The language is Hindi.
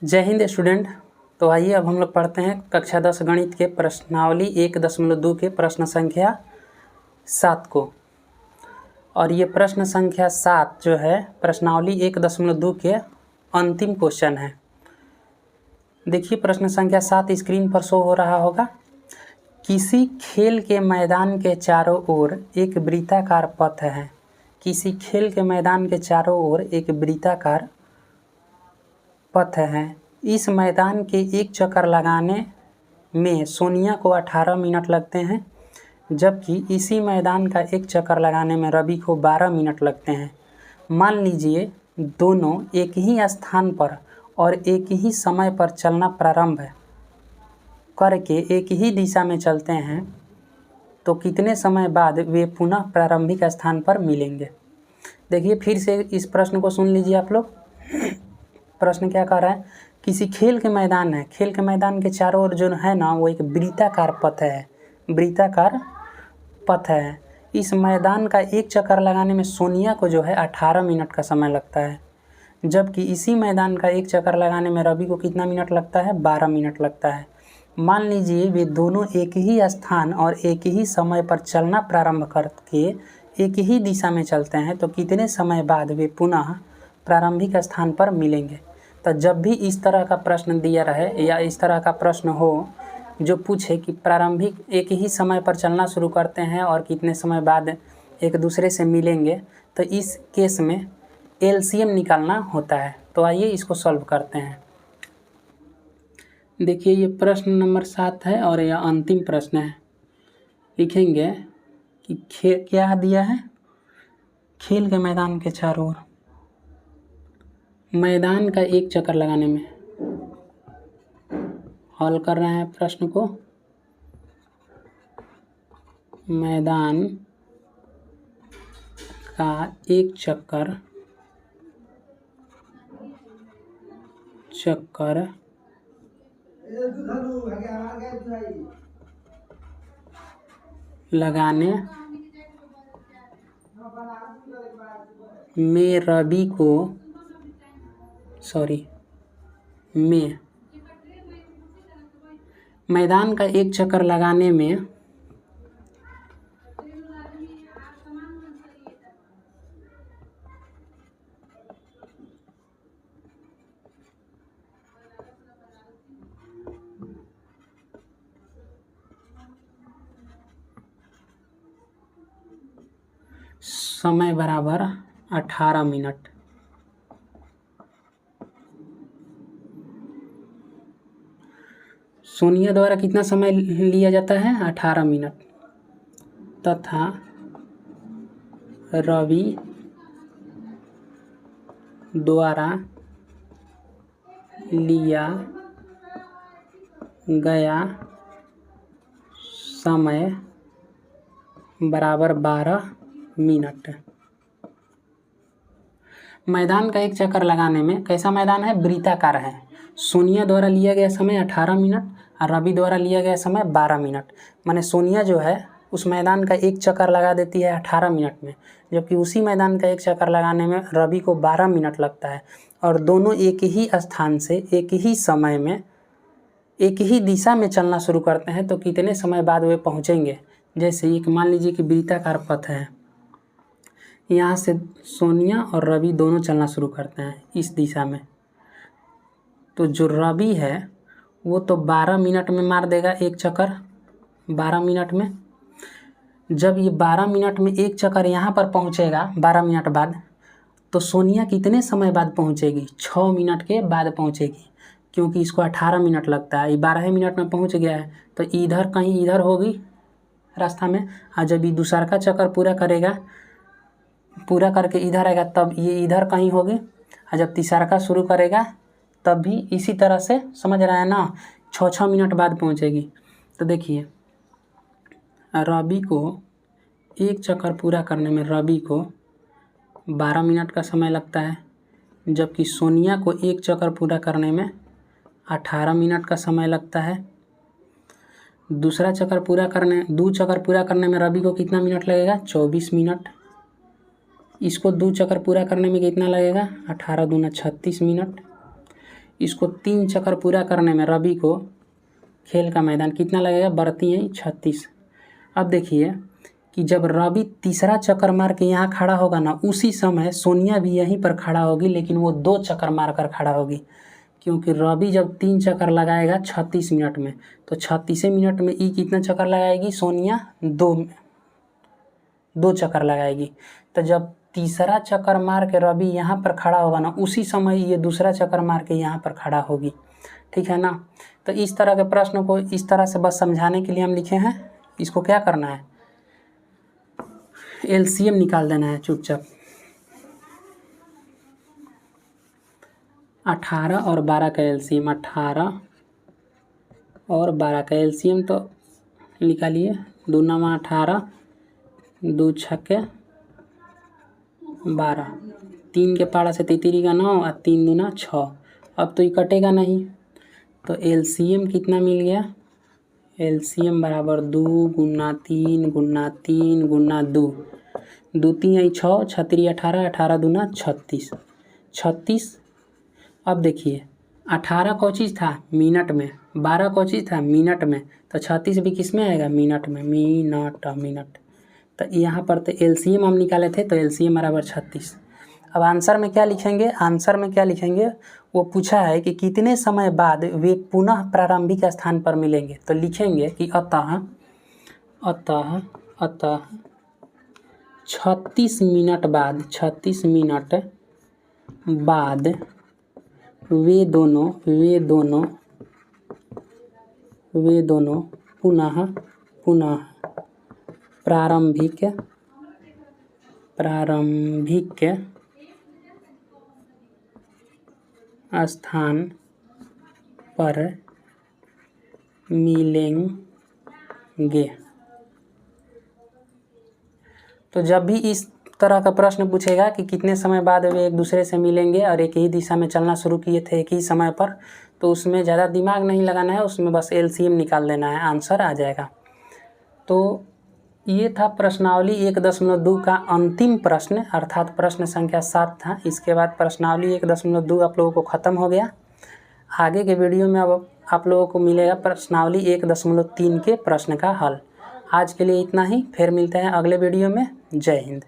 जय हिंद स्टूडेंट। तो आइए अब हम लोग पढ़ते हैं कक्षा 10 गणित के प्रश्नावली 1.2 के प्रश्न संख्या 7 को। और ये प्रश्न संख्या 7 जो है प्रश्नावली 1.2 के अंतिम क्वेश्चन है। देखिए प्रश्न संख्या 7 स्क्रीन पर शो हो रहा होगा। किसी खेल के मैदान के चारों ओर एक वृत्ताकार पथ है। किसी खेल के मैदान के चारों ओर एक वृत्ताकार पथ है। इस मैदान के एक चक्कर लगाने में सोनिया को 18 मिनट लगते हैं, जबकि इसी मैदान का एक चक्कर लगाने में रवि को 12 मिनट लगते हैं। मान लीजिए दोनों एक ही स्थान पर और एक ही समय पर चलना प्रारंभ करके एक ही दिशा में चलते हैं, तो कितने समय बाद वे पुनः प्रारंभिक स्थान पर मिलेंगे। देखिए फिर से इस प्रश्न को सुन लीजिए आप लोग। प्रश्न क्या कह रहा है, किसी खेल के मैदान है, खेल के मैदान के चारों ओर जो है ना वो एक वृत्ताकार पथ है, वृत्ताकार पथ है। इस मैदान का एक चक्कर लगाने में सोनिया को जो है 18 मिनट का समय लगता है, जबकि इसी मैदान का एक चक्कर लगाने में रवि को कितना मिनट लगता है, 12 मिनट लगता है। मान लीजिए वे दोनों एक ही स्थान और एक ही समय पर चलना प्रारंभ करके एक ही दिशा में चलते हैं, तो कितने समय बाद वे पुनः प्रारंभिक स्थान पर मिलेंगे। तो जब भी इस तरह का प्रश्न दिया रहे या इस तरह का प्रश्न हो जो पूछे कि प्रारंभिक एक ही समय पर चलना शुरू करते हैं और कितने समय बाद एक दूसरे से मिलेंगे, तो इस केस में एलसीएम निकालना होता है। तो आइए इसको सॉल्व करते हैं। देखिए ये प्रश्न नंबर 7 है और यह अंतिम प्रश्न है। लिखेंगे कि क्या दिया है, खेल के मैदान के चारों ओर मैदान का एक चक्कर लगाने में, हल कर रहे हैं प्रश्न को। मैदान का एक चक्कर लगाने में रवि को मैदान का एक चक्कर लगाने में समय बराबर 18 मिनट। सोनिया द्वारा कितना समय लिया जाता है, 18 मिनट, तथा रवि द्वारा लिया गया समय बराबर 12 मिनट। मैदान का एक चक्कर लगाने में कैसा मैदान है, वृत्ताकार है। सोनिया द्वारा लिया गया समय 18 मिनट और रवि द्वारा लिया गया समय 12 मिनट। माने सोनिया जो है उस मैदान का एक चक्कर लगा देती है 18 मिनट में, जबकि उसी मैदान का एक चक्कर लगाने में रवि को 12 मिनट लगता है। और दोनों एक ही स्थान से एक ही समय में एक ही दिशा में चलना शुरू करते हैं, तो कितने समय बाद वे पहुँचेंगे। जैसे एक मान लीजिए कि वृत्ताकार पथ है, यहाँ से सोनिया और रवि दोनों चलना शुरू करते हैं इस दिशा में, तो जो रवि है वो तो 12 मिनट में मार देगा एक चक्कर, 12 मिनट में। जब ये 12 मिनट में एक चक्कर यहाँ पर पहुँचेगा 12 मिनट बाद, तो सोनिया कितने समय बाद पहुँचेगी, 6 मिनट के बाद पहुँचेगी, क्योंकि इसको 18 मिनट लगता है। ये 12 मिनट में पहुँच गया है, तो इधर कहीं इधर होगी रास्ता में। और जब ये दूसरा का चक्कर पूरा करेगा, पूरा करके इधर आएगा, तब ये इधर कहीं होगी। और जब तीसरा का शुरू करेगा तब भी इसी तरह से, समझ रहे हैं ना, 6 मिनट बाद पहुंचेगी। तो देखिए रवि को एक चक्कर पूरा करने में रवि को 12 मिनट का समय लगता है, जबकि सोनिया को एक चक्कर पूरा करने में 18 मिनट का समय लगता है। दो चक्कर पूरा करने में रवि को कितना मिनट लगेगा, 24 मिनट। इसको 2 चक्कर पूरा करने में कितना लगेगा, 18 दूना 36 मिनट। इसको 3 चक्कर पूरा करने में रवि को खेल का मैदान कितना लगेगा, बरती है 36। अब देखिए कि जब रवि तीसरा चक्कर मार के यहाँ खड़ा होगा ना, उसी समय सोनिया भी यहीं पर खड़ा होगी, लेकिन वो 2 चक्कर मार कर खड़ा होगी, क्योंकि रवि जब 3 चक्कर लगाएगा 36 मिनट में, तो 36 मिनट में ई कितना चक्कर लगाएगी, सोनिया 2 चक्कर लगाएगी। तो जब तीसरा चक्कर मार के रवि यहाँ पर खड़ा होगा ना, उसी समय ये दूसरा चक्कर मार के यहाँ पर खड़ा होगी, ठीक है ना। तो इस तरह के प्रश्न को इस तरह से बस समझाने के लिए हम लिखे हैं। इसको क्या करना है, एलसीएम निकाल देना है चुपचाप। 18 और 12 का एलसीएम, 18 और 12 का एलसीएम तो निकालिए। 2 9 18, 2 छक्के 12, 3 के पारा से 33 का 9 और 3 दूना 6। अब तो ये कटेगा नहीं, तो एलसीएम कितना मिल गया, एलसीएम बराबर 2 गुना 3 गुना 3 गुना 2, 2 3 6, 36 18, 18 दूना 36, 36। अब देखिए 18 को चीज़ था मिनट में, 12 को चीज़ था मिनट में, तो 36 भी किस में आएगा, मिनट में, मिनट। तो यहाँ पर तो एलसीएम हम निकाले थे, तो एलसीएम बराबर 36। अब आंसर में क्या लिखेंगे, आंसर में क्या लिखेंगे, वो पूछा है कि कितने समय बाद वे पुनः प्रारंभिक स्थान पर मिलेंगे, तो लिखेंगे कि अतः 36 मिनट बाद वे दोनों पुनः प्रारंभिक स्थान पर मिलेंगे। तो जब भी इस तरह का प्रश्न पूछेगा कि कितने समय बाद वे एक दूसरे से मिलेंगे और एक ही दिशा में चलना शुरू किए थे एक ही समय पर, तो उसमें ज़्यादा दिमाग नहीं लगाना है, उसमें बस एलसीएम निकाल देना है, आंसर आ जाएगा। तो ये था प्रश्नावली 1.2 का अंतिम प्रश्न, अर्थात प्रश्न संख्या 7 था। इसके बाद प्रश्नावली 1.2 आप लोगों को ख़त्म हो गया। आगे के वीडियो में अब आप लोगों को मिलेगा प्रश्नावली 1.3 के प्रश्न का हल। आज के लिए इतना ही, फिर मिलते हैं अगले वीडियो में। जय हिंद।